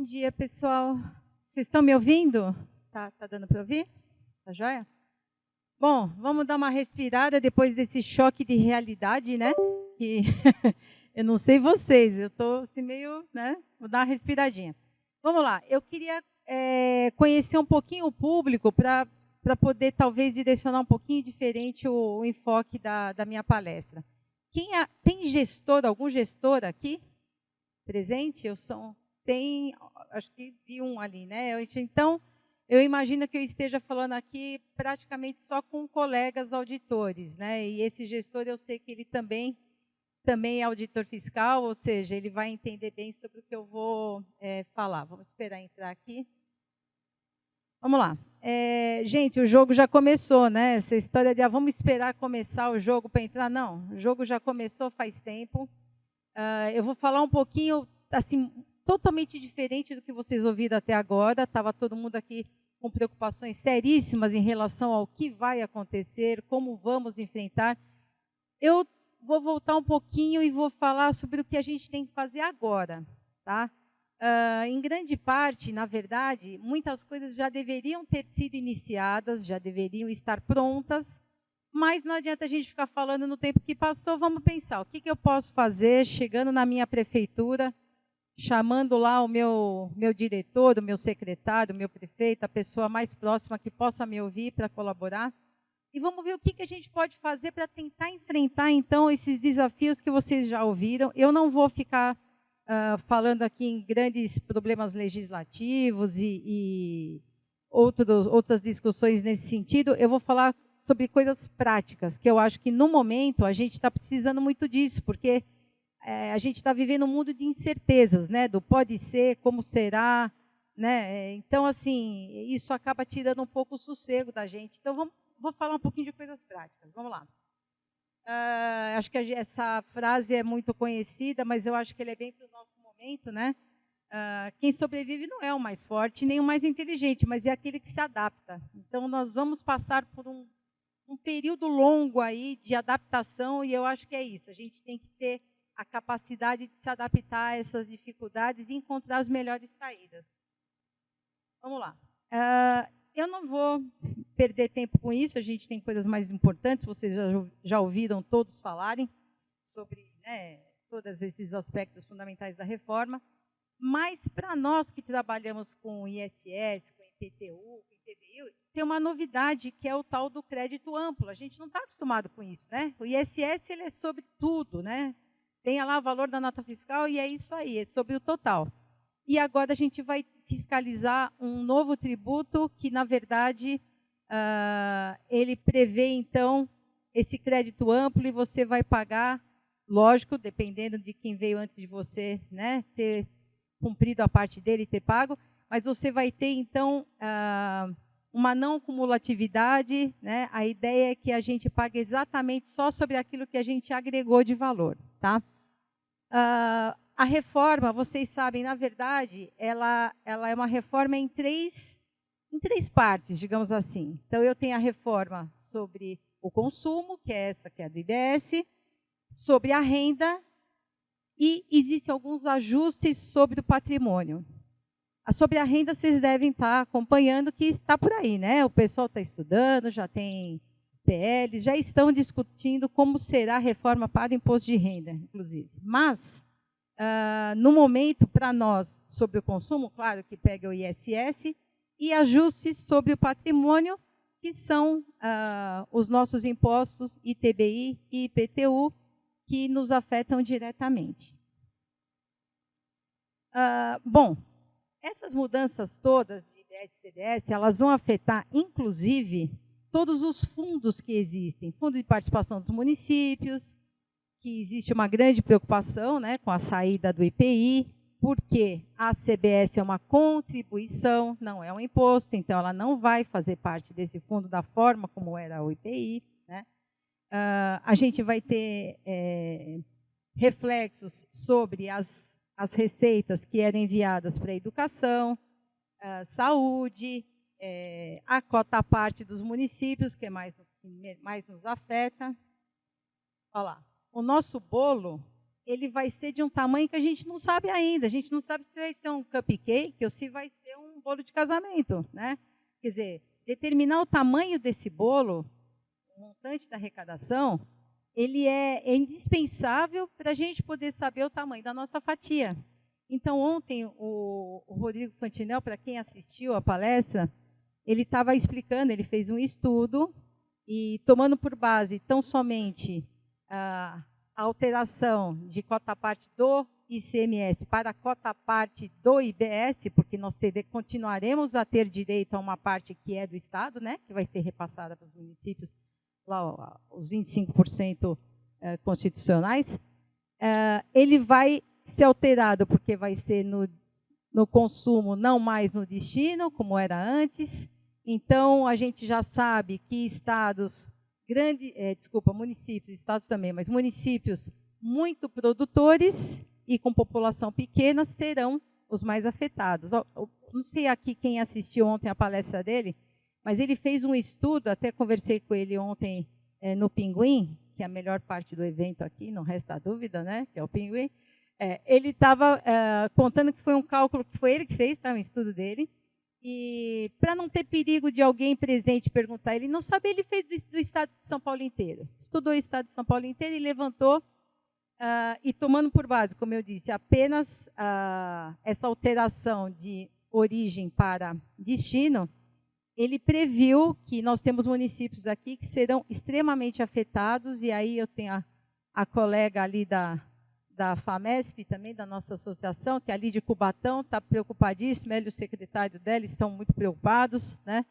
Bom dia, pessoal. Vocês estão me ouvindo? Tá dando para ouvir? Tá joia? Bom, vamos dar uma respirada depois desse choque de realidade, né? Que eu não sei vocês, eu estou assim meio, né? Vou dar uma respiradinha. Vamos lá, eu queria conhecer um pouquinho o público para poder talvez direcionar um pouquinho diferente o enfoque da minha palestra. Tem gestor, algum gestor aqui presente? Tem, acho que vi um ali, né? Então, eu imagino que eu esteja falando aqui praticamente só com colegas auditores, né? E esse gestor, eu sei que ele também é auditor fiscal, ou seja, ele vai entender bem sobre o que eu vou falar. Vamos esperar entrar aqui. Vamos lá. Gente, o jogo já começou, né? Essa história de vamos esperar começar o jogo para entrar. Não, o jogo já começou faz tempo. Eu vou falar um pouquinho, assim, totalmente diferente do que vocês ouviram até agora. Estava todo mundo aqui com preocupações seríssimas em relação ao que vai acontecer, como vamos enfrentar. Eu vou voltar um pouquinho e vou falar sobre o que a gente tem que fazer agora, tá? Em grande parte, na verdade, muitas coisas já deveriam ter sido iniciadas, já deveriam estar prontas, mas não adianta a gente ficar falando no tempo que passou. Vamos pensar, o que eu posso fazer chegando na minha prefeitura, chamando lá o meu diretor, o meu secretário, o meu prefeito, a pessoa mais próxima que possa me ouvir para colaborar. E vamos ver o que a gente pode fazer para tentar enfrentar, então, esses desafios que vocês já ouviram. Eu não vou ficar falando aqui em grandes problemas legislativos e outras discussões nesse sentido. Eu vou falar sobre coisas práticas, que eu acho que, no momento, a gente está precisando muito disso, porque a gente está vivendo um mundo de incertezas, né? Do pode ser, como será, né? Então, assim, isso acaba tirando um pouco o sossego da gente. Então, vou falar um pouquinho de coisas práticas. Vamos lá. Acho que essa frase é muito conhecida, mas eu acho que ele é bem para o nosso momento, né? Quem sobrevive não é o mais forte, nem o mais inteligente, mas é aquele que se adapta. Então, nós vamos passar por um período longo aí de adaptação, e eu acho que é isso. A gente tem que ter a capacidade de se adaptar a essas dificuldades e encontrar as melhores saídas. Vamos lá. Eu não vou perder tempo com isso, a gente tem coisas mais importantes, vocês já ouviram todos falarem sobre, né, todos esses aspectos fundamentais da reforma, mas para nós que trabalhamos com ISS, com IPTU, com ITBI, tem uma novidade que é o tal do crédito amplo. A gente não está acostumado com isso, né? O ISS ele é sobre tudo, né? Tem lá o valor da nota fiscal e é isso aí, é sobre o total. E agora a gente vai fiscalizar um novo tributo que, na verdade, ele prevê, então, esse crédito amplo e você vai pagar, lógico, dependendo de quem veio antes de você, né, ter cumprido a parte dele e ter pago, mas você vai ter, então, uma não cumulatividade, né? A ideia é que a gente pague exatamente só sobre aquilo que a gente agregou de valor, tá? A reforma, vocês sabem, na verdade, ela é uma reforma em três partes, digamos assim. Então, eu tenho a reforma sobre o consumo, que é essa que é a do IBS, sobre a renda, e existem alguns ajustes sobre o patrimônio. Sobre a renda, vocês devem estar acompanhando, que está por aí, né? O pessoal está estudando, já tem PLs, já estão discutindo como será a reforma para o imposto de renda, inclusive. Mas, no momento, para nós, sobre o consumo, claro que pega o ISS, e ajustes sobre o patrimônio, que são os nossos impostos ITBI e IPTU, que nos afetam diretamente. Bom, essas mudanças todas de IBS e CDS, elas vão afetar, inclusive, todos os fundos que existem. Fundo de participação dos municípios, que existe uma grande preocupação, né, com a saída do IPI, porque a CBS é uma contribuição, não é um imposto, então ela não vai fazer parte desse fundo da forma como era o IPI. Né? A gente vai ter reflexos sobre as receitas que eram enviadas para a educação, saúde, a cota à parte dos municípios, que é mais nos afeta. Olha lá. O nosso bolo, ele vai ser de um tamanho que a gente não sabe ainda. A gente não sabe se vai ser um cupcake ou se vai ser um bolo de casamento, né? Quer dizer, determinar o tamanho desse bolo, o montante da arrecadação, ele é indispensável para a gente poder saber o tamanho da nossa fatia. Então, ontem, o Rodrigo Fantinel, para quem assistiu a palestra, ele estava explicando, ele fez um estudo, e tomando por base tão somente a alteração de cota-parte do ICMS para a cota-parte do IBS, porque nós continuaremos a ter direito a uma parte que é do Estado, né, que vai ser repassada para os municípios, lá, os 25% constitucionais, ele vai ser alterado, porque vai ser no consumo, não mais no destino, como era antes. Então, a gente já sabe que municípios, estados também, mas municípios muito produtores e com população pequena serão os mais afetados. Não sei aqui quem assistiu ontem a palestra dele, mas ele fez um estudo, até conversei com ele ontem no Pinguim, que é a melhor parte do evento aqui, não resta dúvida, né, que é o Pinguim. Ele estava contando que foi um cálculo que foi ele que fez, tá, um estudo dele, e para não ter perigo de alguém presente perguntar, ele não sabia, ele fez do estado de São Paulo inteiro. Estudou o estado de São Paulo inteiro e levantou, e tomando por base, como eu disse, apenas essa alteração de origem para destino, ele previu que nós temos municípios aqui que serão extremamente afetados, e aí eu tenho a colega ali da FAMESP, também da nossa associação, que é ali de Cubatão, está preocupadíssima, ele e o secretário dela estão muito preocupados, né?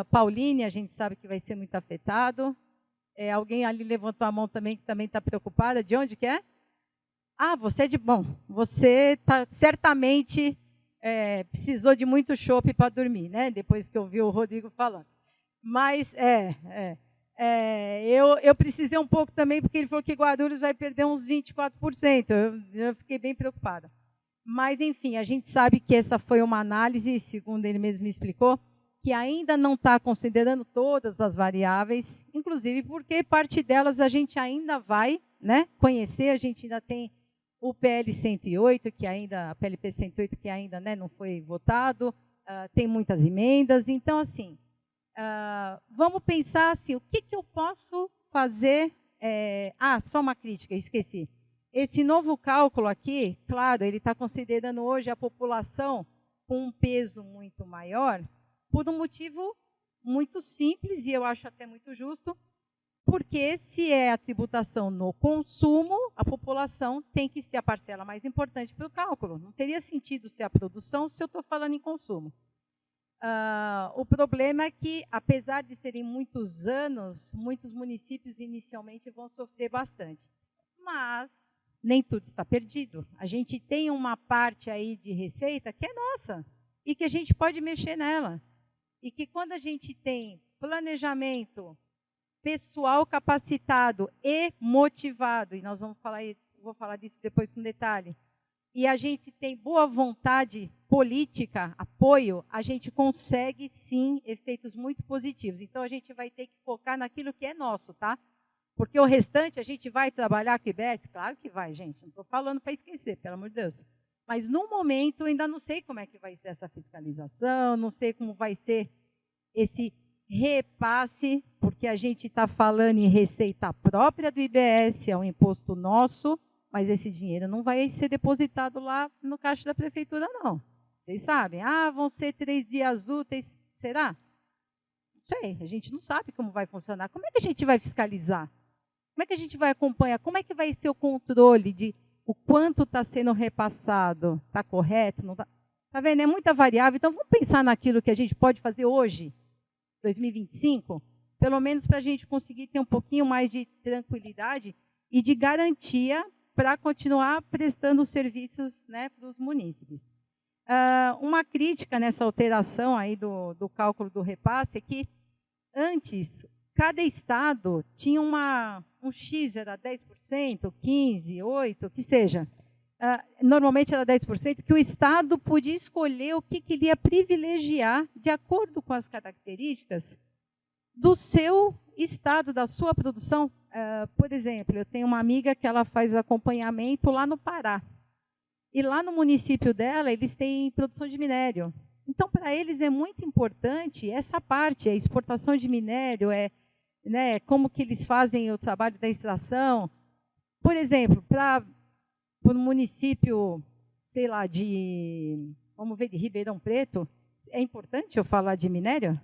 Pauline, a gente sabe que vai ser muito afetado. Alguém ali levantou a mão também, que também está preocupada. De onde que é? Você é de... Bom, você certamente precisou de muito chopp para dormir, né? Depois que ouviu o Rodrigo falando. Mas, eu precisei um pouco também, porque ele falou que Guarulhos vai perder uns 24%. Eu fiquei bem preocupada. Mas, enfim, a gente sabe que essa foi uma análise, segundo ele mesmo me explicou, que ainda não está considerando todas as variáveis, inclusive porque parte delas a gente ainda vai, né, conhecer. A gente ainda tem o PL 108, a PLP 108, que ainda, né, não foi votado, tem muitas emendas. Então, assim, vamos pensar assim, o que eu posso fazer? Só uma crítica, esqueci. Esse novo cálculo aqui, claro, ele está considerando hoje a população com um peso muito maior, por um motivo muito simples, e eu acho até muito justo, porque se é a tributação no consumo, a população tem que ser a parcela mais importante para o cálculo. Não teria sentido ser a produção se eu estou falando em consumo. O problema é que, apesar de serem muitos anos, muitos municípios inicialmente vão sofrer bastante. Mas nem tudo está perdido. A gente tem uma parte aí de receita que é nossa e que a gente pode mexer nela. E que quando a gente tem planejamento pessoal capacitado e motivado, e nós vou falar disso depois com detalhe, e a gente tem boa vontade política, apoio, a gente consegue, sim, efeitos muito positivos. Então, a gente vai ter que focar naquilo que é nosso, tá? Porque o restante, a gente vai trabalhar com o IBS? Claro que vai, gente. Não estou falando para esquecer, pelo amor de Deus. Mas, no momento, eu ainda não sei como é que vai ser essa fiscalização, não sei como vai ser esse repasse, porque a gente está falando em receita própria do IBS, é um imposto nosso, mas esse dinheiro não vai ser depositado lá no caixa da prefeitura, não. Vocês sabem, vão ser 3 dias úteis, será? Não sei, a gente não sabe como vai funcionar. Como é que a gente vai fiscalizar? Como é que a gente vai acompanhar? Como é que vai ser o controle de o quanto está sendo repassado? Está correto? Não está? Está vendo? É muita variável. Então, vamos pensar naquilo que a gente pode fazer hoje, 2025, pelo menos para a gente conseguir ter um pouquinho mais de tranquilidade e de garantia para continuar prestando serviços, né, para os munícipes. Uma crítica nessa alteração aí do cálculo do repasse é que, antes, cada estado tinha um X, era 10%, 15%, 8%, que seja. Normalmente era 10%, que o estado podia escolher o que ele ia privilegiar de acordo com as características do seu estado, da sua produção. por exemplo, eu tenho uma amiga que ela faz acompanhamento lá no Pará. E lá no município dela, eles têm produção de minério. Então, para eles é muito importante essa parte, a exportação de minério, né, como que eles fazem o trabalho da extração. Por exemplo, para um município, sei lá, vamos ver, de Ribeirão Preto, é importante eu falar de minério?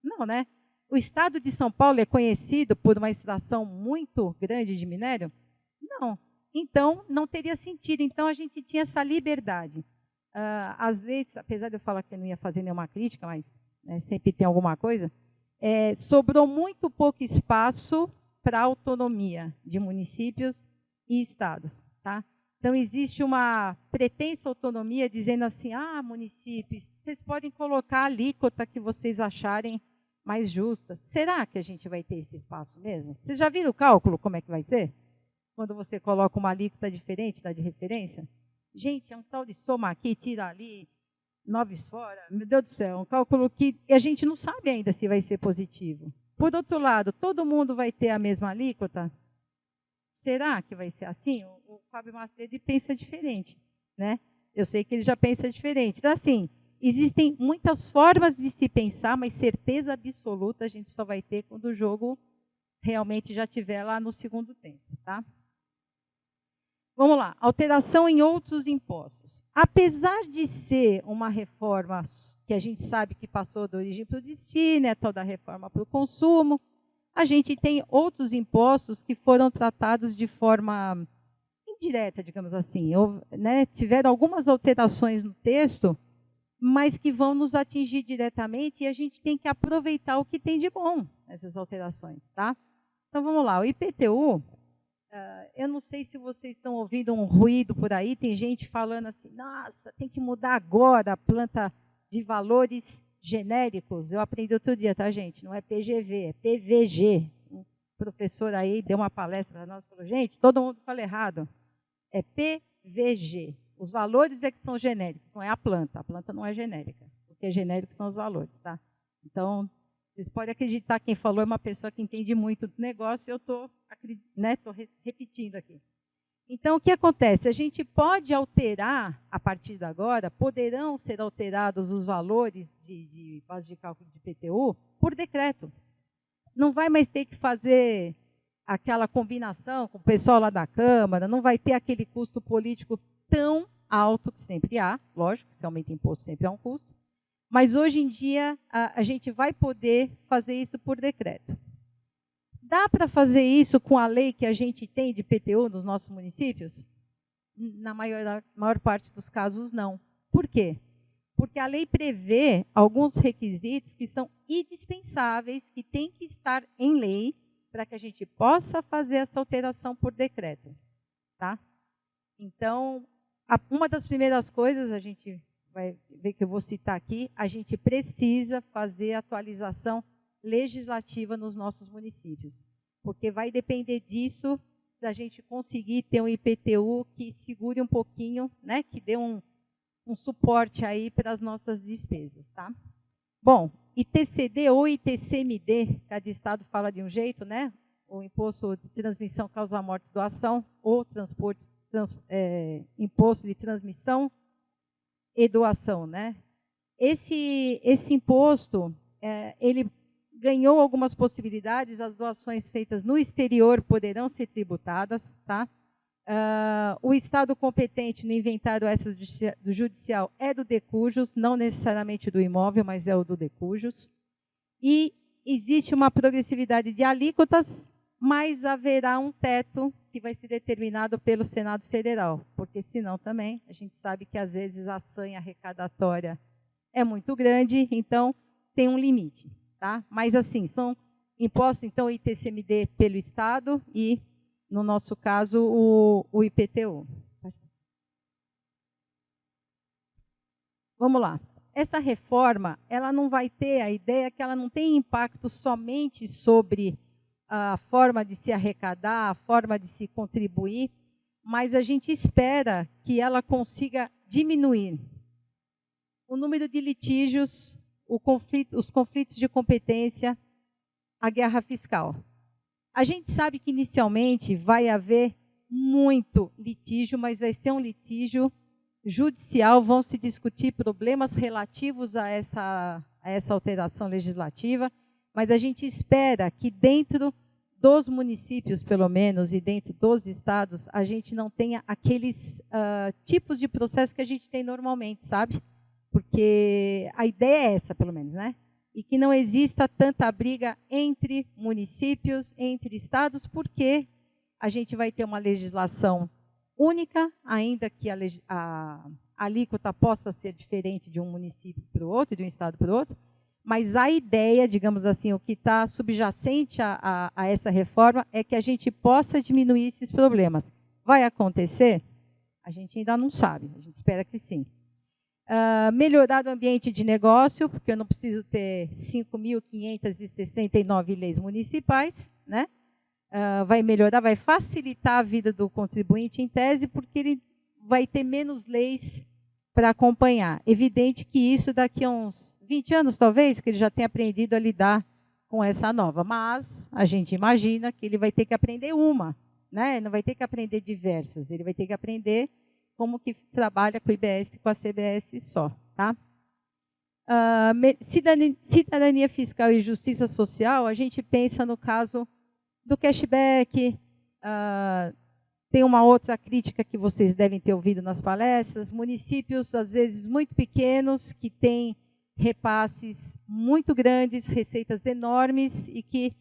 Não, né? O estado de São Paulo é conhecido por uma extração muito grande de minério? Não. Então, não teria sentido. Então, a gente tinha essa liberdade. As leis, apesar de eu falar que eu não ia fazer nenhuma crítica, mas né, sempre tem alguma coisa, sobrou muito pouco espaço para a autonomia de municípios e estados. Tá? Então, existe uma pretensa autonomia dizendo assim, municípios, vocês podem colocar a alíquota que vocês acharem mais justa. Será que a gente vai ter esse espaço mesmo? Vocês já viram o cálculo, como é que vai ser? Quando você coloca uma alíquota diferente da de referência? Gente, é um tal de soma aqui, tira ali, 9 fora. Meu Deus do céu, um cálculo que a gente não sabe ainda se vai ser positivo. Por outro lado, todo mundo vai ter a mesma alíquota? Será que vai ser assim? O Fábio Mastredi pensa diferente, né? Eu sei que ele já pensa diferente. Então, assim, existem muitas formas de se pensar, mas certeza absoluta a gente só vai ter quando o jogo realmente já estiver lá no segundo tempo, tá? Vamos lá, alteração em outros impostos. Apesar de ser uma reforma que a gente sabe que passou da origem para o destino, é toda a reforma para o consumo, a gente tem outros impostos que foram tratados de forma indireta, digamos assim. Né, tiveram algumas alterações no texto, mas que vão nos atingir diretamente e a gente tem que aproveitar o que tem de bom nessas alterações. Tá? Então, vamos lá, o IPTU... eu não sei se vocês estão ouvindo um ruído por aí, tem gente falando assim, nossa, tem que mudar agora a planta de valores genéricos. Eu aprendi outro dia, tá, gente? Não é PGV, é PVG. Um professor aí deu uma palestra para nós, falou, gente, todo mundo fala errado. É PVG. Os valores é que são genéricos, não é a planta não é genérica. O que é genérico são os valores, tá? Então, vocês podem acreditar, quem falou é uma pessoa que entende muito do negócio, e eu estou repetindo aqui. Então, o que acontece? A gente pode alterar, a partir de agora, poderão ser alterados os valores de base de cálculo de IPTU por decreto. Não vai mais ter que fazer aquela combinação com o pessoal lá da Câmara, não vai ter aquele custo político tão alto, que sempre há, lógico, se aumenta imposto sempre há um custo, mas hoje em dia a gente vai poder fazer isso por decreto. Dá para fazer isso com a lei que a gente tem de IPTU nos nossos municípios? Na maior parte dos casos, não. Por quê? Porque a lei prevê alguns requisitos que são indispensáveis, que têm que estar em lei, para que a gente possa fazer essa alteração por decreto. Tá? Então, uma das primeiras coisas, a gente vai ver que eu vou citar aqui, a gente precisa fazer atualização legislativa nos nossos municípios, porque vai depender disso, da gente conseguir ter um IPTU que segure um pouquinho, né, que dê um suporte aí para as nossas despesas. Tá? Bom, ITCD ou ITCMD, cada estado fala de um jeito, né? O imposto de transmissão, causa mortes, doação, ou imposto de transmissão e doação, né? Esse imposto, ele ganhou algumas possibilidades, as doações feitas no exterior poderão ser tributadas, tá? O estado competente no inventário do judicial é do decujus, não necessariamente do imóvel, mas é o do decujus. E existe uma progressividade de alíquotas, mas haverá um teto que vai ser determinado pelo Senado Federal, porque senão também a gente sabe que às vezes a sanha arrecadatória é muito grande, então tem um limite. Tá? Mas assim, são impostos, então, ITCMD pelo Estado e, no nosso caso, o IPTU. Vamos lá. Essa reforma, ela não vai ter, a ideia que ela não tem impacto somente sobre a forma de se arrecadar, a forma de se contribuir, mas a gente espera que ela consiga diminuir o número de litígios, os conflitos de competência, a guerra fiscal. A gente sabe que inicialmente vai haver muito litígio, mas vai ser um litígio judicial, vão se discutir problemas relativos a essa alteração legislativa, mas a gente espera que dentro dos municípios, pelo menos, e dentro dos estados, a gente não tenha aqueles tipos de processo que a gente tem normalmente, sabe? Porque a ideia é essa, pelo menos, né? E que não exista tanta briga entre municípios, entre estados, porque a gente vai ter uma legislação única, ainda que a alíquota possa ser diferente de um município para o outro, de um estado para o outro, mas a ideia, digamos assim, o que está subjacente a essa reforma é que a gente possa diminuir esses problemas. Vai acontecer? A gente ainda não sabe, a gente espera que sim. Melhorar o ambiente de negócio, porque eu não preciso ter 5.569 leis municipais, né? Vai melhorar, vai facilitar a vida do contribuinte em tese, porque ele vai ter menos leis para acompanhar. Evidente que isso daqui a uns 20 anos, talvez, que ele já tenha aprendido a lidar com essa nova, mas a gente imagina que ele vai ter que aprender uma, né? Não vai ter que aprender diversas, ele vai ter que aprender como que trabalha com o IBS e com a CBS só, tá? Cidadania fiscal e justiça social, a gente pensa no caso do cashback. Tem uma outra crítica que vocês devem ter ouvido nas palestras: municípios, às vezes, muito pequenos, que têm repasses muito grandes, receitas enormes, e que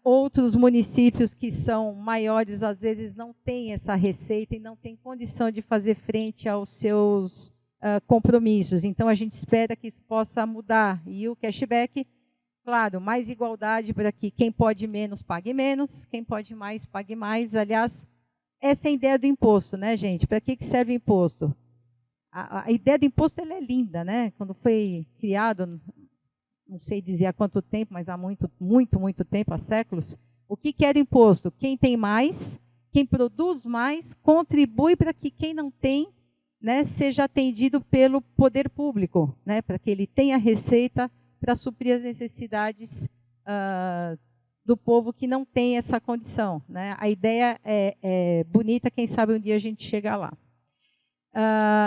outros municípios que são maiores, às vezes, não têm essa receita e não têm condição de fazer frente aos seus compromissos. Então, a gente espera que isso possa mudar. E o cashback, claro, mais igualdade para que quem pode menos pague menos, quem pode mais pague mais. Aliás, essa é a ideia do imposto, né, gente? Para que serve o imposto? A ideia do imposto ela é linda, né? Quando foi criado, não sei dizer há quanto tempo, mas há muito tempo, há séculos, o que era imposto? Quem tem mais, quem produz mais, contribui para que quem não tem, né, seja atendido pelo poder público, né, para que ele tenha receita para suprir as necessidades do povo que não tem essa condição, né? A ideia é bonita, quem sabe um dia a gente chega lá.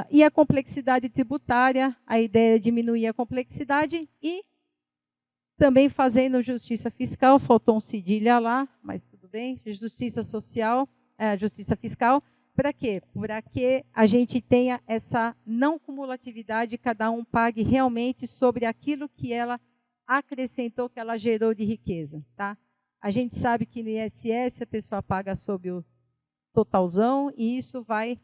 E a complexidade tributária, a ideia é diminuir a complexidade e também fazendo justiça fiscal, faltou um cedilha lá, mas tudo bem, justiça social, justiça fiscal, para quê? Para que a gente tenha essa não cumulatividade, cada um pague realmente sobre aquilo que ela acrescentou, que ela gerou de riqueza, tá? A gente sabe que no ISS a pessoa paga sobre o totalzão e isso vai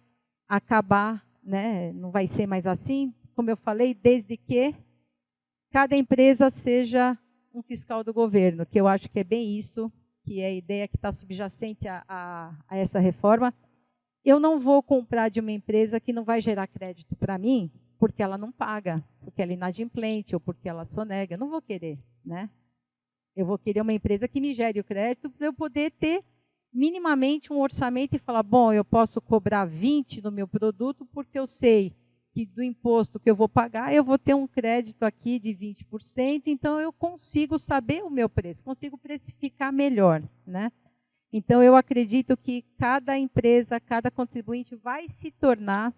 acabar, né? Não vai ser mais assim, como eu falei, desde que cada empresa seja um fiscal do governo, que eu acho que é bem isso, que é a ideia que está subjacente a essa reforma. Eu não vou comprar de uma empresa que não vai gerar crédito para mim, porque ela não paga, porque ela é inadimplente ou porque ela sonega. Eu não vou querer, né? Eu vou querer uma empresa que me gere o crédito para eu poder ter minimamente um orçamento e falar, bom, eu posso cobrar 20 no meu produto porque eu sei que do imposto que eu vou pagar, eu vou ter um crédito aqui de 20%, então eu consigo saber o meu preço, consigo precificar melhor, né? Então, eu acredito que cada empresa, cada contribuinte vai se tornar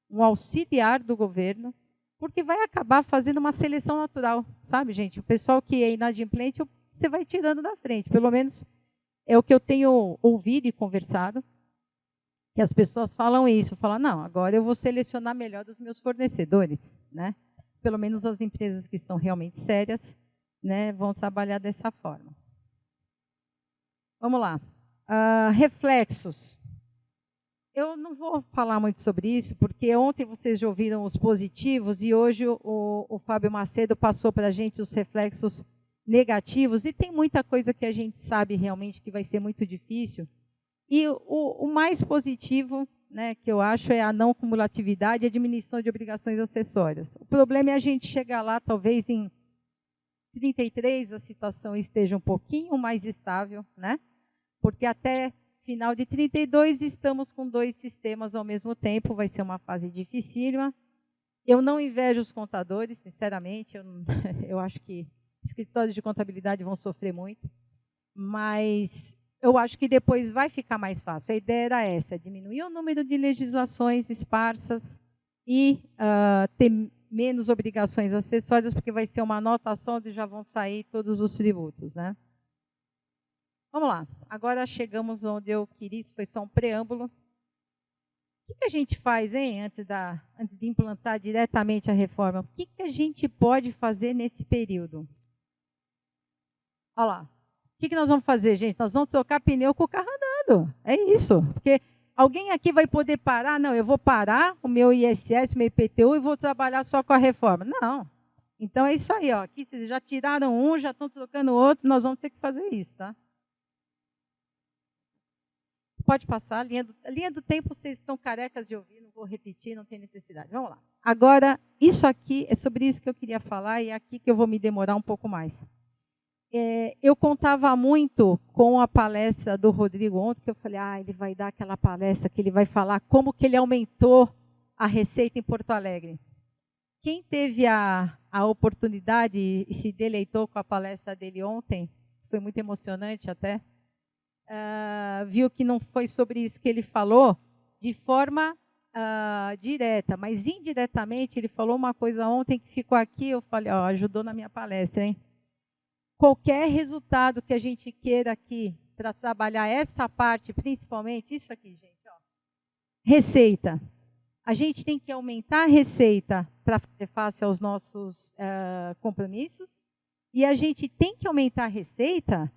um auxiliar do governo, porque vai acabar fazendo uma seleção natural, sabe, gente? O pessoal que é inadimplente, você vai tirando da frente, pelo menos é o que eu tenho ouvido e conversado, que as pessoas falam isso, falam, não, agora eu vou selecionar melhor os meus fornecedores, né? Pelo menos as empresas que são realmente sérias, né, vão trabalhar dessa forma. Vamos lá. Reflexos. Eu não vou falar muito sobre isso, porque ontem vocês já ouviram os positivos e hoje o Fábio Macedo passou para a gente os reflexos negativos, e tem muita coisa que a gente sabe realmente que vai ser muito difícil. E o mais positivo, né, que eu acho, é a não cumulatividade e a diminuição de obrigações acessórias. O problema é a gente chegar lá, talvez em 33, a situação esteja um pouquinho mais estável, né? Porque até final de 32 estamos com 2 sistemas ao mesmo tempo, vai ser uma fase dificílima. Eu não invejo os contadores, sinceramente, eu acho que escritórios de contabilidade vão sofrer muito. mas eu acho que depois vai ficar mais fácil. A ideia era essa, diminuir o número de legislações esparsas e ter menos obrigações acessórias, porque vai ser uma anotação onde já vão sair todos os tributos, né? Vamos lá, agora chegamos onde eu queria, isso foi só um preâmbulo. O que a gente faz, hein, antes de implantar diretamente a reforma? O que a gente pode fazer nesse período? Olha lá. O que nós vamos fazer, gente? Nós vamos trocar pneu com o carro andando. É isso. Porque alguém aqui vai poder parar? Não, eu vou parar o meu ISS, meu IPTU e vou trabalhar só com a reforma. Não. Então é isso aí. Ó. Aqui vocês já tiraram um, já estão trocando o outro, nós vamos ter que fazer isso, tá? Pode passar, linha do tempo, vocês estão carecas de ouvir, não vou repetir, não tem necessidade. Vamos lá. Agora, isso aqui, é sobre isso que eu queria falar e é aqui que eu vou me demorar um pouco mais. Eu contava muito com a palestra do Rodrigo ontem, que eu falei, ele vai dar aquela palestra que ele vai falar como que ele aumentou a receita em Porto Alegre. Quem teve a oportunidade e se deleitou com a palestra dele ontem, foi muito emocionante até, viu que não foi sobre isso que ele falou de forma direta, mas indiretamente ele falou uma coisa ontem que ficou aqui, eu falei, ajudou na minha palestra, hein? Qualquer resultado que a gente queira aqui para trabalhar essa parte, principalmente, isso aqui, gente, ó, receita. A gente tem que aumentar a receita para fazer face aos nossos compromissos e a gente tem que aumentar a receita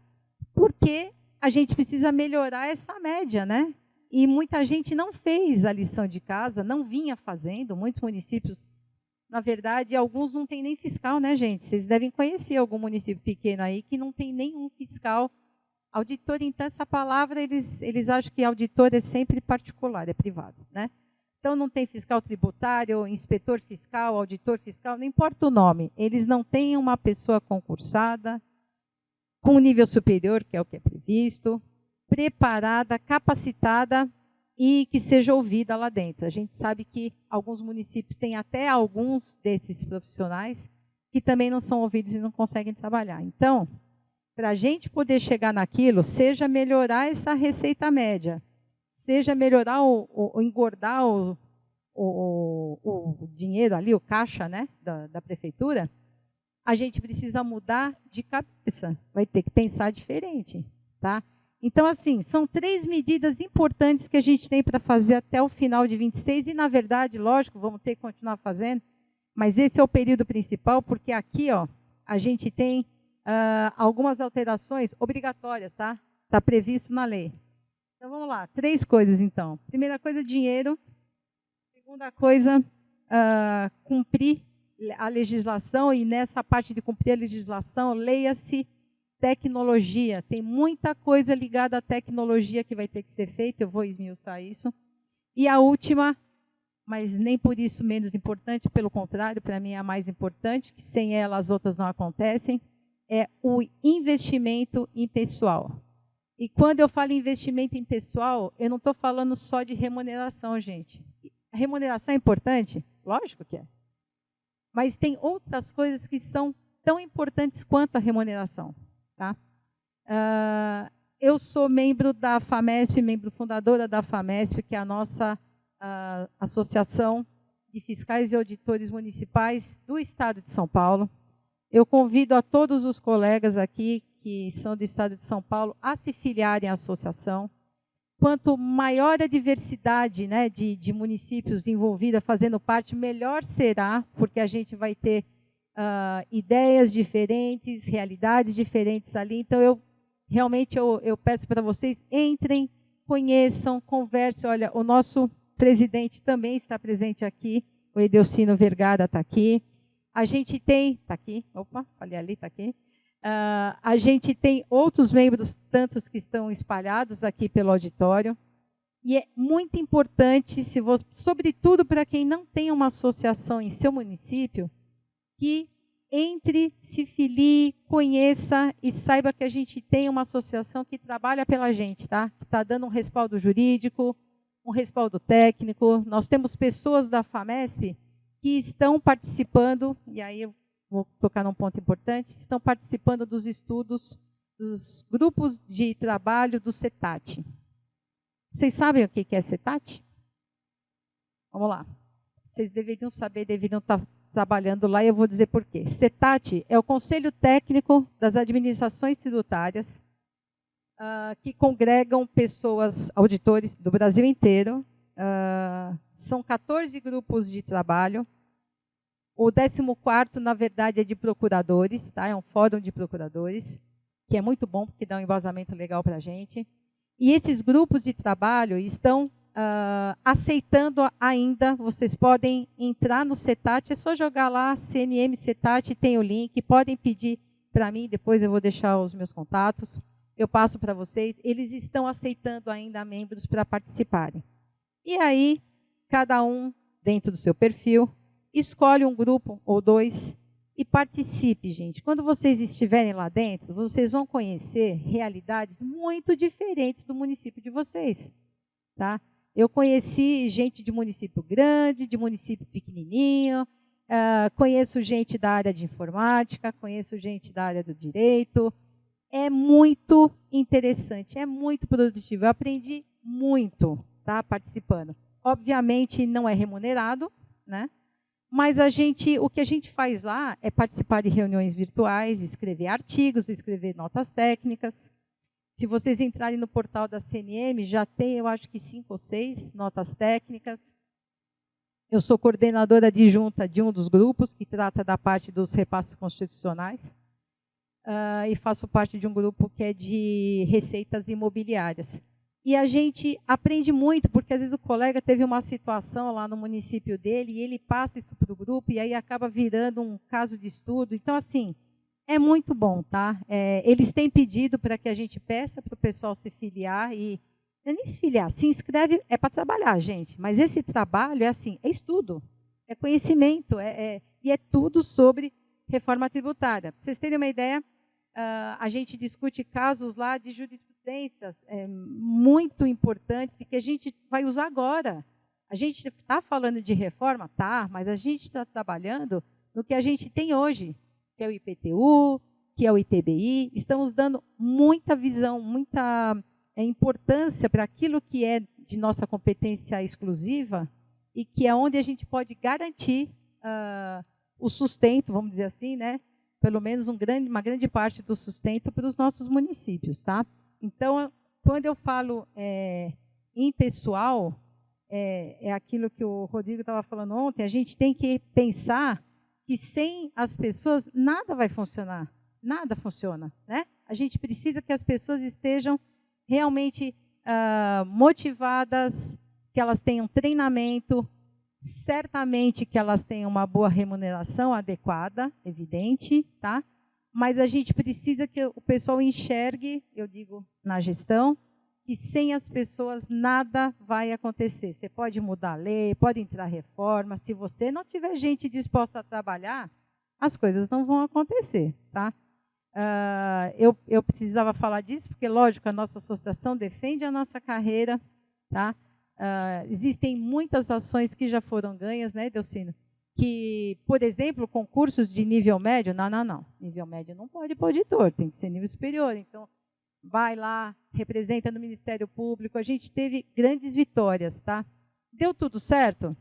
porque a gente precisa melhorar essa média, né? E muita gente não fez a lição de casa, não vinha fazendo, muitos municípios, na verdade, alguns não têm nem fiscal, né, gente? Vocês devem conhecer algum município pequeno aí que não tem nenhum fiscal. Auditor, então, essa palavra, eles acham que auditor é sempre particular, é privado, né? Então, não tem fiscal tributário, inspetor fiscal, auditor fiscal, não importa o nome. Eles não têm uma pessoa concursada, com um nível superior, que é o que é previsto, preparada, capacitada e que seja ouvida lá dentro. A gente sabe que alguns municípios têm até alguns desses profissionais que também não são ouvidos e não conseguem trabalhar. Então, para a gente poder chegar naquilo, seja melhorar essa receita média, seja melhorar engordar o dinheiro ali, o caixa, né, da prefeitura, a gente precisa mudar de cabeça, vai ter que pensar diferente, tá? Então, assim, são 3 medidas importantes que a gente tem para fazer até o final de 26 e, na verdade, lógico, vamos ter que continuar fazendo, mas esse é o período principal, porque aqui, ó, a gente tem algumas alterações obrigatórias, tá? Está previsto na lei. Então, vamos lá, 3 coisas, então. Primeira coisa, dinheiro. Segunda coisa, cumprir a legislação, e nessa parte de cumprir a legislação, leia-se tecnologia. Tem muita coisa ligada à tecnologia que vai ter que ser feita, eu vou esmiuçar isso. E a última, mas nem por isso menos importante, pelo contrário, para mim é a mais importante, que sem ela as outras não acontecem, é o investimento em pessoal. E quando eu falo investimento em pessoal, eu não estou falando só de remuneração, gente. A remuneração é importante? Lógico que é. Mas tem outras coisas que são tão importantes quanto a remuneração. Tá? Eu sou membro da FAMESP, membro fundadora da FAMESP, que é a nossa Associação de Fiscais e Auditores Municipais do Estado de São Paulo. Eu convido a todos os colegas aqui que são do Estado de São Paulo a se filiarem à associação. Quanto maior a diversidade, né, de municípios envolvida fazendo parte, melhor será, porque a gente vai ter ideias diferentes, realidades diferentes ali. Então, eu peço para vocês, entrem, conheçam, conversem. Olha, o nosso presidente também está presente aqui, o Edelcino Vergara está aqui. A gente tem, está aqui, opa, falei ali, está aqui. A gente tem outros membros, tantos que estão espalhados aqui pelo auditório. E é muito importante, sobretudo para quem não tem uma associação em seu município, que entre, se filie, conheça e saiba que a gente tem uma associação que trabalha pela gente, tá? Que está dando um respaldo jurídico, um respaldo técnico. Nós temos pessoas da FAMESP que estão participando, e aí eu vou tocar num ponto importante, estão participando dos estudos dos grupos de trabalho do CETAT. Vocês sabem o que é CETAT? Vamos lá. Vocês deveriam saber, deveriam estar trabalhando lá, e eu vou dizer por quê. CETAT é o Conselho Técnico das Administrações Tributárias, que congregam pessoas, auditores do Brasil inteiro. São 14 grupos de trabalho. O 14º, na verdade, é de procuradores, tá? É um fórum de procuradores, que é muito bom, porque dá um embasamento legal para a gente. E esses grupos de trabalho estão aceitando ainda, vocês podem entrar no CETAT, é só jogar lá, CNM CETAT, tem o link, podem pedir para mim, depois eu vou deixar os meus contatos, eu passo para vocês, eles estão aceitando ainda membros para participarem. E aí, cada um, dentro do seu perfil, escolhe um grupo ou dois e participe, gente. Quando vocês estiverem lá dentro, vocês vão conhecer realidades muito diferentes do município de vocês, tá? Eu conheci gente de município grande, de município pequenininho, conheço gente da área de informática, conheço gente da área do direito. É muito interessante, é muito produtivo. Eu aprendi muito, tá, participando. Obviamente não é remunerado, né? Mas o que a gente faz lá é participar de reuniões virtuais, escrever artigos, escrever notas técnicas. Se vocês entrarem no portal da CNM, já tem, eu acho que 5 ou 6 notas técnicas. Eu sou coordenadora adjunta de um dos grupos, que trata da parte dos repasses constitucionais. E faço parte de um grupo que é de receitas imobiliárias. E a gente aprende muito, porque às vezes o colega teve uma situação lá no município dele, e ele passa isso para o grupo, e aí acaba virando um caso de estudo. Então, assim, é muito bom, tá? Eles têm pedido para que a gente peça para o pessoal se filiar, e não é nem se filiar, se inscreve, é para trabalhar, gente. Mas esse trabalho é assim, é estudo, é conhecimento, e é tudo sobre reforma tributária. Para vocês terem uma ideia, a gente discute casos lá de jurisprudências muito importantes e que a gente vai usar agora. A gente está falando de reforma? Tá, mas a gente está trabalhando no que a gente tem hoje, que é o IPTU, que é o ITBI. Estamos dando muita visão, muita importância para aquilo que é de nossa competência exclusiva e que é onde a gente pode garantir o sustento, vamos dizer assim, né? Pelo menos uma grande parte do sustento para os nossos municípios, tá? Então, quando eu falo em pessoal, é aquilo que o Rodrigo estava falando ontem, a gente tem que pensar que sem as pessoas nada vai funcionar, nada funciona, né? A gente precisa que as pessoas estejam realmente motivadas, que elas tenham treinamento, certamente que elas tenham uma boa remuneração adequada, evidente, tá? Mas a gente precisa que o pessoal enxergue, eu digo na gestão, que sem as pessoas nada vai acontecer. Você pode mudar a lei, pode entrar reforma, se você não tiver gente disposta a trabalhar, as coisas não vão acontecer, tá? Eu precisava falar disso, porque, lógico, a nossa associação defende a nossa carreira, tá? Existem muitas ações que já foram ganhas, né, Delcino? Que, por exemplo, concursos de nível médio, não. Nível médio não pode ir para auditor, tem que ser nível superior. Então, vai lá, representa no Ministério Público. A gente teve grandes vitórias, tá? Deu tudo certo?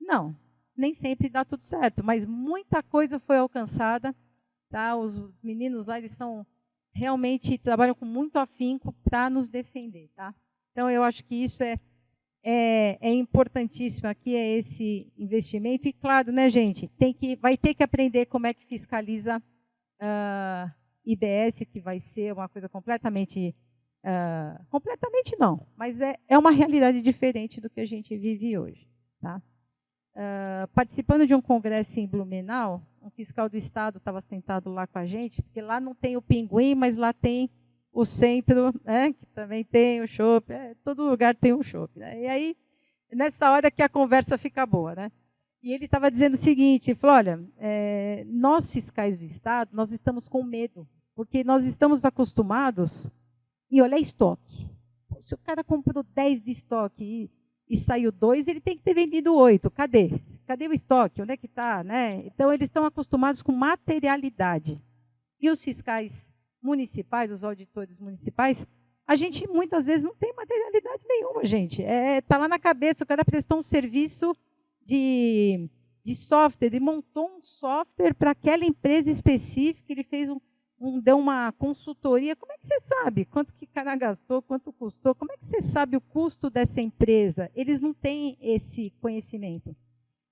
Não, nem sempre dá tudo certo, mas muita coisa foi alcançada, tá? Os meninos lá, eles realmente trabalham com muito afinco para nos defender, tá? Então, eu acho que isso é importantíssimo aqui, é esse investimento. E, claro, né, gente, vai ter que aprender como é que fiscaliza IBS, que vai ser uma coisa completamente não, mas é uma realidade diferente do que a gente vive hoje. Tá? Participando de um congresso em Blumenau, um fiscal do Estado estava sentado lá com a gente, porque lá não tem o Pinguim, mas lá tem o centro, né, que também tem o shopping, todo lugar tem um shopping. Né? E aí, nessa hora que a conversa fica boa, né? E ele estava dizendo o seguinte, ele falou, olha, nós fiscais do Estado, nós estamos com medo, porque nós estamos acostumados em olhar estoque. Se o cara comprou 10 de estoque e saiu 2, ele tem que ter vendido 8. Cadê? Cadê o estoque? Onde é que está? Né? Então, eles estão acostumados com materialidade. E os fiscais municipais, os auditores municipais, a gente muitas vezes não tem materialidade nenhuma, gente. Está lá na cabeça, o cara prestou um serviço de software, ele montou um software para aquela empresa específica, ele fez deu uma consultoria. Como é que você sabe quanto que o cara gastou, quanto custou? Como é que você sabe o custo dessa empresa? Eles não têm esse conhecimento.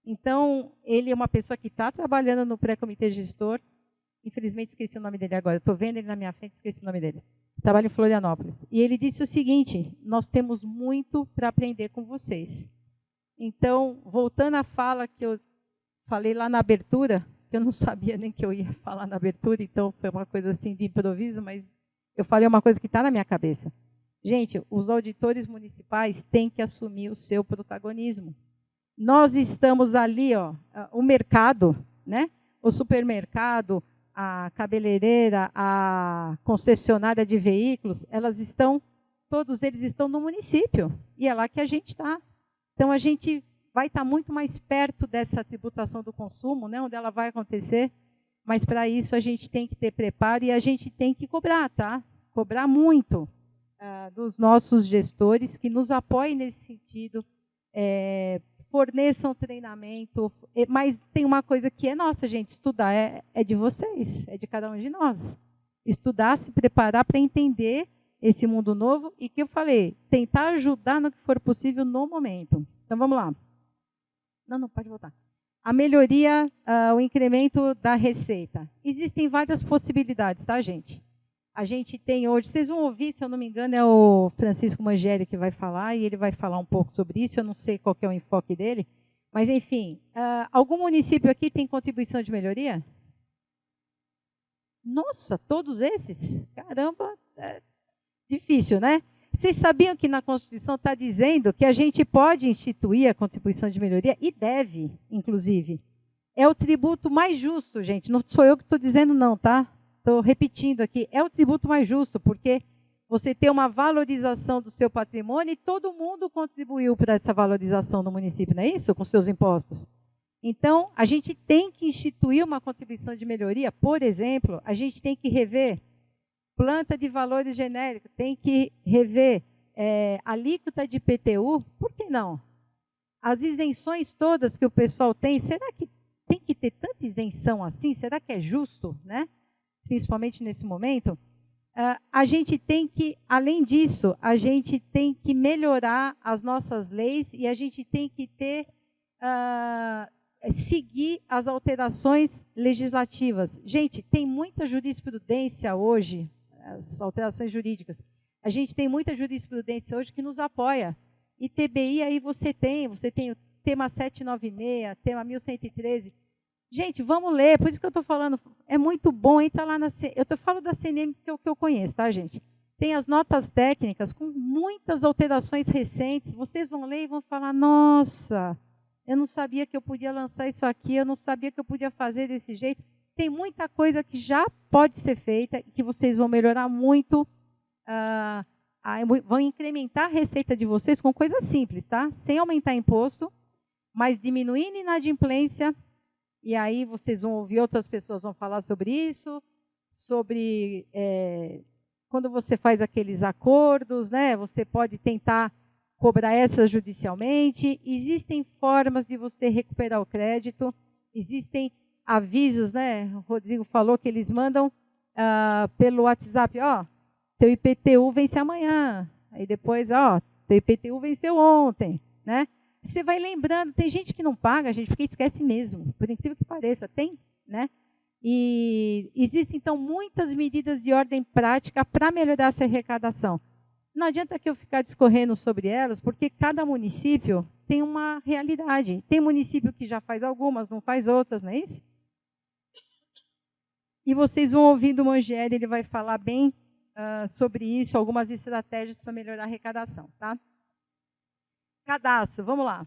Então, ele é uma pessoa que está trabalhando no pré-comitê gestor. Infelizmente, esqueci o nome dele agora. Estou vendo ele na minha frente, esqueci o nome dele. Trabalha em Florianópolis. E ele disse o seguinte: nós temos muito para aprender com vocês. Então, voltando à fala que eu falei lá na abertura, que eu não sabia nem que eu ia falar na abertura, então foi uma coisa assim de improviso, mas eu falei uma coisa que está na minha cabeça. Gente, os auditores municipais têm que assumir o seu protagonismo. Nós estamos ali, ó, o mercado, né? O supermercado, a cabeleireira, a concessionária de veículos, todos eles estão no município, e é lá que a gente está. Então, a gente vai estar muito mais perto dessa tributação do consumo, né, onde ela vai acontecer, mas para isso a gente tem que ter preparo e a gente tem que cobrar, tá? Cobrar muito dos nossos gestores que nos apoiem nesse sentido, forneçam treinamento, mas tem uma coisa que é nossa, gente, estudar é de vocês, é de cada um de nós. Estudar, se preparar para entender esse mundo novo e que eu falei, tentar ajudar no que for possível no momento. Então, vamos lá. Não, pode voltar. A melhoria, o incremento da receita. Existem várias possibilidades, tá, gente? A gente tem hoje, vocês vão ouvir, se eu não me engano, é o Francisco Mangieri que vai falar, e ele vai falar um pouco sobre isso, eu não sei qual que é o enfoque dele, mas, enfim, algum município aqui tem contribuição de melhoria? Nossa, todos esses? Caramba, difícil, né? Vocês sabiam que na Constituição está dizendo que a gente pode instituir a contribuição de melhoria, e deve, inclusive. É o tributo mais justo, gente, não sou eu que estou dizendo não, tá? Estou repetindo aqui, é o tributo mais justo, porque você tem uma valorização do seu patrimônio e todo mundo contribuiu para essa valorização no município, não é isso? Com seus impostos. Então, a gente tem que instituir uma contribuição de melhoria. Por exemplo, a gente tem que rever planta de valores genéricos, tem que rever alíquota de IPTU, por que não? As isenções todas que o pessoal tem, será que tem que ter tanta isenção assim? Será que é justo, né? Principalmente nesse momento? A gente tem que, além disso, a gente tem que melhorar as nossas leis e a gente tem que seguir as alterações legislativas. Gente, tem muita jurisprudência hoje, as alterações jurídicas. A gente tem muita jurisprudência hoje que nos apoia. E TBI aí você tem o tema 796, tema 1113. Gente, vamos ler, por isso que eu estou falando, é muito bom, entra lá eu falo da CNM que é o que eu conheço, tá, gente? Tem as notas técnicas com muitas alterações recentes, vocês vão ler e vão falar, nossa, eu não sabia que eu podia lançar isso aqui, eu não sabia que eu podia fazer desse jeito. Tem muita coisa que já pode ser feita e que vocês vão melhorar muito, vão incrementar a receita de vocês com coisas simples, tá? Sem aumentar imposto, mas diminuindo a inadimplência. E aí vocês vão ouvir outras pessoas vão falar sobre isso, sobre quando você faz aqueles acordos, né? Você pode tentar cobrar essas judicialmente. Existem formas de você recuperar o crédito, existem avisos, né? O Rodrigo falou que eles mandam pelo WhatsApp, ó, teu IPTU vence amanhã, aí depois, ó, teu IPTU venceu ontem, né? Você vai lembrando, tem gente que não paga, gente, porque esquece mesmo, por incrível que pareça, tem, né? E existem, então, muitas medidas de ordem prática para melhorar essa arrecadação. Não adianta que eu ficar discorrendo sobre elas, porque cada município tem uma realidade. Tem município que já faz algumas, não faz outras, não é isso? E vocês vão ouvir do Mangieri, ele vai falar bem sobre isso, algumas estratégias para melhorar a arrecadação, tá? Cadastro, vamos lá.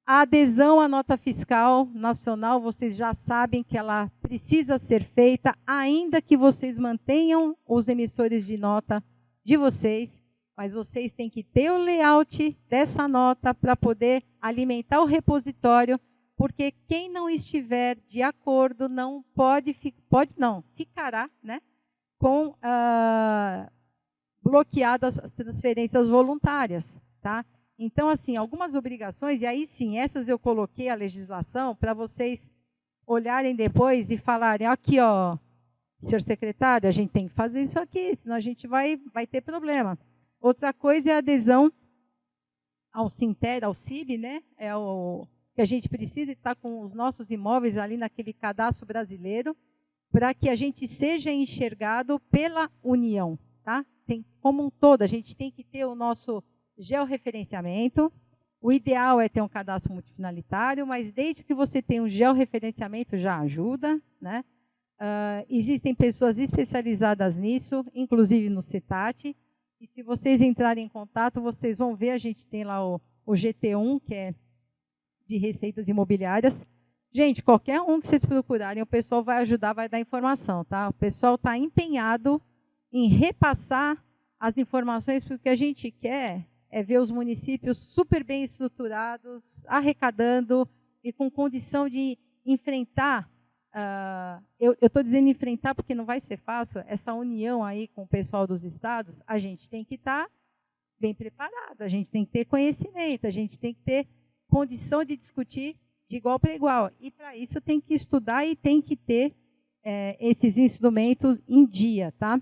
A adesão à nota fiscal nacional, vocês já sabem que ela precisa ser feita, ainda que vocês mantenham os emissores de nota de vocês, mas vocês têm que ter o layout dessa nota para poder alimentar o repositório, porque quem não estiver de acordo não ficará, né, com bloqueadas as transferências voluntárias, tá? Então, assim, algumas obrigações, e aí sim, essas eu coloquei a legislação para vocês olharem depois e falarem, aqui, ó, senhor secretário, a gente tem que fazer isso aqui, senão a gente vai ter problema. Outra coisa é a adesão ao Sinter, ao CIB, né? É o que a gente precisa estar com os nossos imóveis ali naquele cadastro brasileiro, para que a gente seja enxergado pela União, tá? Tem, como um todo, a gente tem que ter o nosso georreferenciamento. O ideal é ter um cadastro multifinalitário, mas desde que você tenha um georreferenciamento já ajuda, né? Existem pessoas especializadas nisso, inclusive no CETAT, e se vocês entrarem em contato, vocês vão ver, a gente tem lá o GT1, que é de receitas imobiliárias. Gente, qualquer um que vocês procurarem, o pessoal vai ajudar, vai dar informação, tá? O pessoal está empenhado em repassar as informações, porque o que a gente quer é ver os municípios super bem estruturados, arrecadando e com condição de enfrentar, eu estou dizendo enfrentar porque não vai ser fácil, essa união aí com o pessoal dos estados, a gente tem que estar bem preparado, a gente tem que ter conhecimento, a gente tem que ter condição de discutir de igual para igual. E para isso tem que estudar e tem que ter esses instrumentos em dia, tá?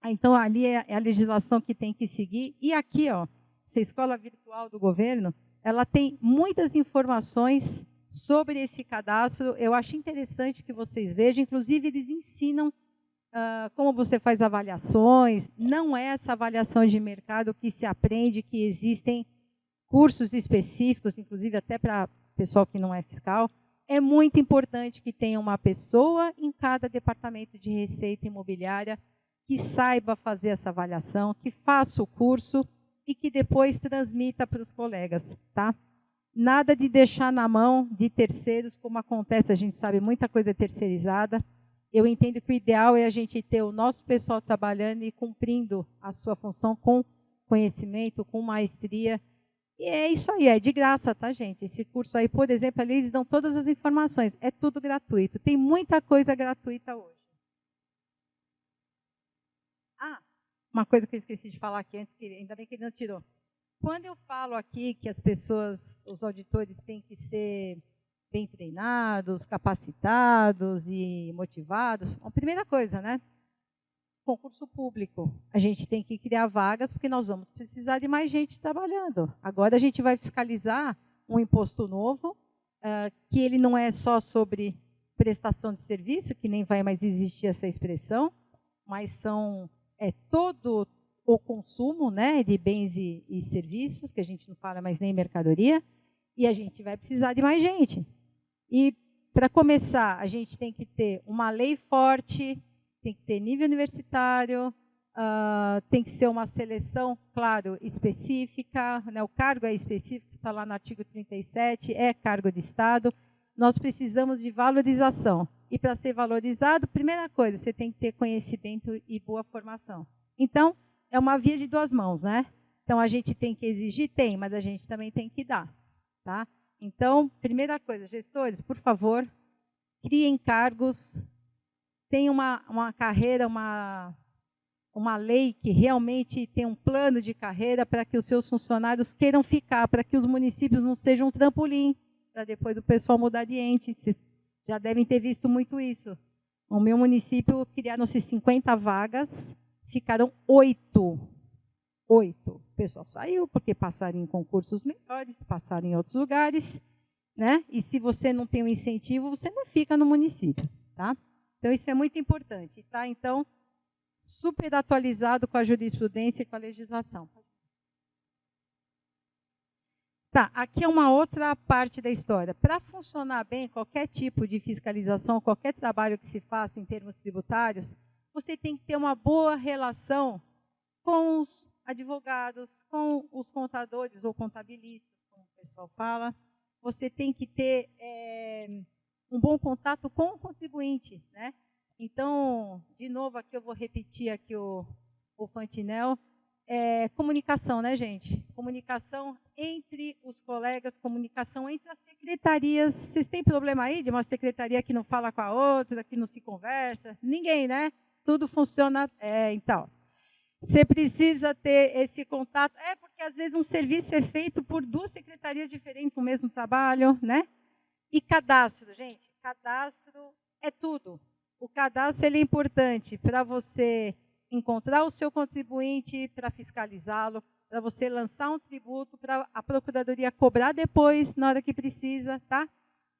Então, ali é a legislação que tem que seguir. E aqui, ó, essa escola virtual do governo, ela tem muitas informações sobre esse cadastro. Eu acho interessante que vocês vejam. Inclusive, eles ensinam como você faz avaliações. Não é essa avaliação de mercado que se aprende, que existem cursos específicos, inclusive até para pessoal que não é fiscal. É muito importante que tenha uma pessoa em cada departamento de receita imobiliária que saiba fazer essa avaliação, que faça o curso e que depois transmita para os colegas, tá? Nada de deixar na mão de terceiros, como acontece, a gente sabe, muita coisa é terceirizada. Eu entendo que o ideal é a gente ter o nosso pessoal trabalhando e cumprindo a sua função com conhecimento, com maestria. E é isso aí, é de graça, tá, gente? Esse curso aí, por exemplo, ali eles dão todas as informações, é tudo gratuito. Tem muita coisa gratuita hoje. Uma coisa que eu esqueci de falar aqui antes, que ainda bem que ele não tirou. Quando eu falo aqui que as pessoas, os auditores têm que ser bem treinados, capacitados e motivados, a primeira coisa, né? Concurso público. A gente tem que criar vagas, porque nós vamos precisar de mais gente trabalhando. Agora a gente vai fiscalizar um imposto novo, que ele não é só sobre prestação de serviço, que nem vai mais existir essa expressão, mas todo o consumo, né, de bens e serviços, que a gente não fala mais nem mercadoria, e a gente vai precisar de mais gente. E, para começar, a gente tem que ter uma lei forte, tem que ter nível universitário, tem que ser uma seleção, claro, específica, né, o cargo é específico, está lá no artigo 37, é cargo de Estado. Nós precisamos de valorização. E para ser valorizado, primeira coisa, você tem que ter conhecimento e boa formação. Então, é uma via de duas mãos, né? Então, a gente tem que exigir? Tem, mas a gente também tem que dar, tá? Então, primeira coisa, gestores, por favor, criem cargos, tenham uma carreira, uma lei que realmente tenha um plano de carreira para que os seus funcionários queiram ficar, para que os municípios não sejam um trampolim, para depois o pessoal mudar de ente. Vocês já devem ter visto muito isso. No meu município, criaram-se 50 vagas, ficaram 8. 8. O pessoal saiu porque passaram em concursos melhores, passaram em outros lugares, né? E se você não tem um incentivo, você não fica no município, tá? Então, isso é muito importante, tá? Então, super atualizado com a jurisprudência e com a legislação. Tá, aqui é uma outra parte da história. Para funcionar bem, qualquer tipo de fiscalização, qualquer trabalho que se faça em termos tributários, você tem que ter uma boa relação com os advogados, com os contadores ou contabilistas, como o pessoal fala. Você tem que ter um bom contato com o contribuinte, né? Então, de novo, aqui eu vou repetir aqui o Fantinel. Comunicação, né, gente? Comunicação entre os colegas, comunicação entre as secretarias. Vocês têm problema aí de uma secretaria que não fala com a outra, que não se conversa? Ninguém, né? Tudo funciona. Então, você precisa ter esse contato. Porque às vezes um serviço é feito por 2 secretarias diferentes no mesmo trabalho, né? E cadastro, gente. Cadastro é tudo. O cadastro ele é importante para você encontrar o seu contribuinte, para fiscalizá-lo, para você lançar um tributo, para a Procuradoria cobrar depois, na hora que precisa, tá?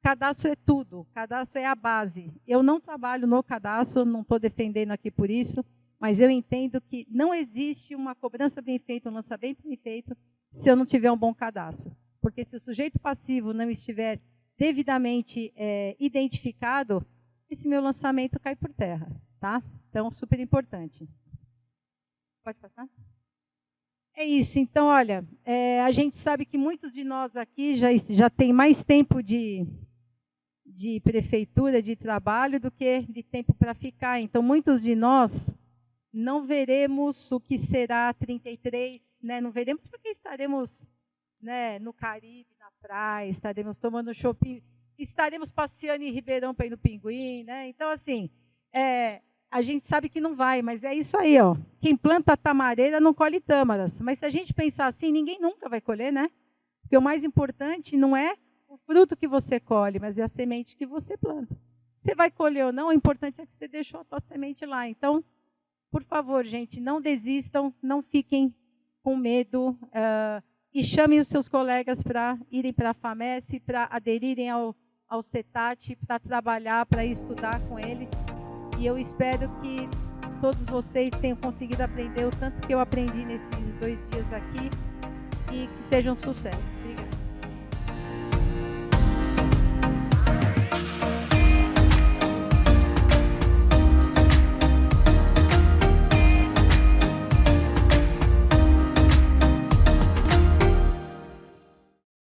Cadastro é tudo, cadastro é a base. Eu não trabalho no cadastro, não estou defendendo aqui por isso, mas eu entendo que não existe uma cobrança bem feita, um lançamento bem feito, se eu não tiver um bom cadastro. Porque se o sujeito passivo não estiver devidamente identificado, esse meu lançamento cai por terra, tá? Então, super importante. Pode passar? É isso. Então, olha, a gente sabe que muitos de nós aqui já tem mais tempo de prefeitura, de trabalho, do que de tempo para ficar. Então, muitos de nós não veremos o que será 33, né? Não veremos porque estaremos, né, no Caribe, na praia, estaremos tomando chopp, estaremos passeando em Ribeirão para ir no Pinguim, né? Então, assim, a gente sabe que não vai, mas é isso aí, ó. Quem planta tamareira não colhe tâmaras. Mas se a gente pensar assim, ninguém nunca vai colher, né? Porque o mais importante não é o fruto que você colhe, mas é a semente que você planta. Você vai colher ou não, o importante é que você deixou a tua semente lá. Então, por favor, gente, não desistam, não fiquem com medo e chamem os seus colegas para irem para a FAMESP, para aderirem ao CETAT, para trabalhar, para estudar com eles. E eu espero que todos vocês tenham conseguido aprender o tanto que eu aprendi nesses 2 dias aqui e que seja um sucesso.